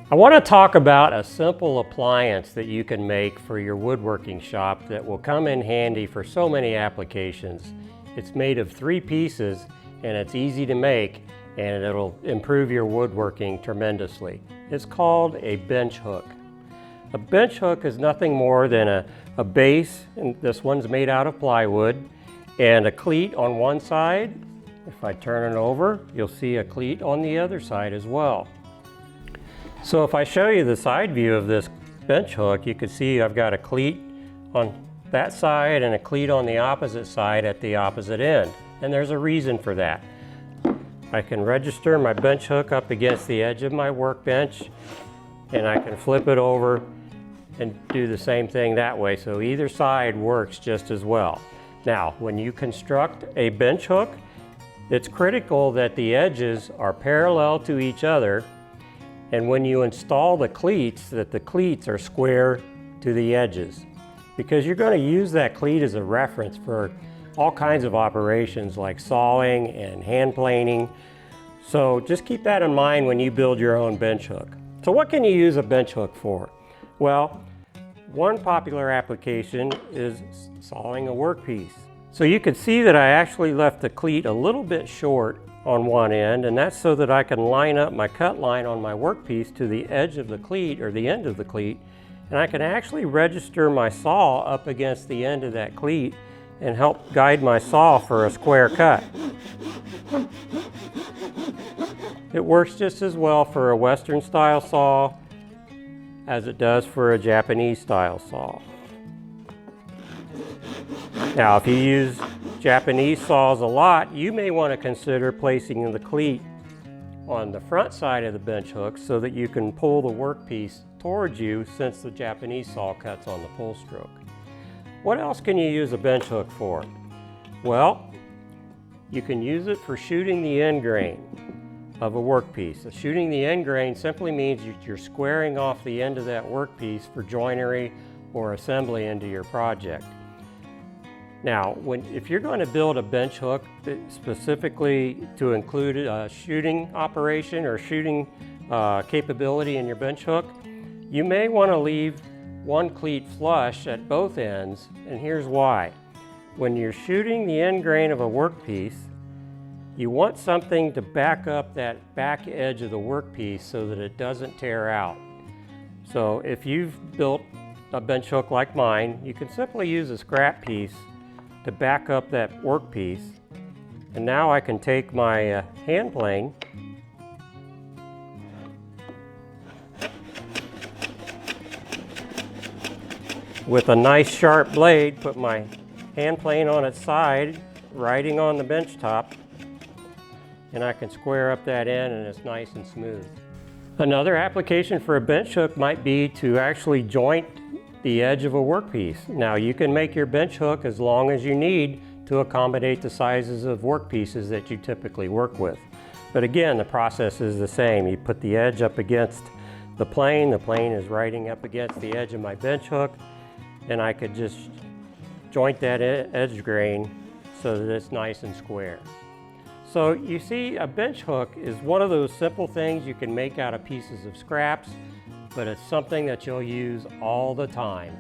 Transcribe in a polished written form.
I want to talk about a simple appliance that you can make for your woodworking shop that will come in handy for so many applications. It's made of 3 pieces and it's easy to make, and it'll improve your woodworking tremendously. It's called a bench hook. A bench hook is nothing more than a base, and this one's made out of plywood, and a cleat on one side. If I turn it over, you'll see a cleat on the other side as well. So if I show you the side view of this bench hook, you can see I've got a cleat on that side and a cleat on the opposite side at the opposite end. And there's a reason for that. I can register my bench hook up against the edge of my workbench, and I can flip it over and do the same thing that way. So either side works just as well. Now, when you construct a bench hook, it's critical that the edges are parallel to each other, and when you install the cleats, that the cleats are square to the edges, because you're going to use that cleat as a reference for all kinds of operations like sawing and hand planing. So just keep that in mind when you build your own bench hook. So what can you use a bench hook for? Well, one popular application is sawing a workpiece. So you can see that I actually left the cleat a little bit short on one end, and that's so that I can line up my cut line on my workpiece to the edge of the cleat or the end of the cleat, and I can actually register my saw up against the end of that cleat and help guide my saw for a square cut. It works just as well for a Western style saw as it does for a Japanese style saw. Now, if you use Japanese saws a lot, you may want to consider placing the cleat on the front side of the bench hook so that you can pull the workpiece towards you, since the Japanese saw cuts on the pull stroke. What else can you use a bench hook for? Well, you can use it for shooting the end grain of a workpiece. Shooting the end grain simply means you're squaring off the end of that workpiece for joinery or assembly into your project. Now, if you're going to build a bench hook specifically to include a shooting operation or shooting capability in your bench hook, you may want to leave one cleat flush at both ends, and here's why. When you're shooting the end grain of a workpiece, you want something to back up that back edge of the workpiece so that it doesn't tear out. So if you've built a bench hook like mine, you can simply use a scrap piece to back up that workpiece. And now I can take my hand plane with a nice sharp blade, put my hand plane on its side, riding on the bench top, and I can square up that end and it's nice and smooth. Another application for a bench hook might be to actually joint the edge of a workpiece. Now, you can make your bench hook as long as you need to accommodate the sizes of workpieces that you typically work with. But again, the process is the same. You put the edge up against the plane is riding up against the edge of my bench hook, and I could just joint that edge grain so that it's nice and square. So you see, a bench hook is one of those simple things you can make out of pieces of scraps, but it's something that you'll use all the time.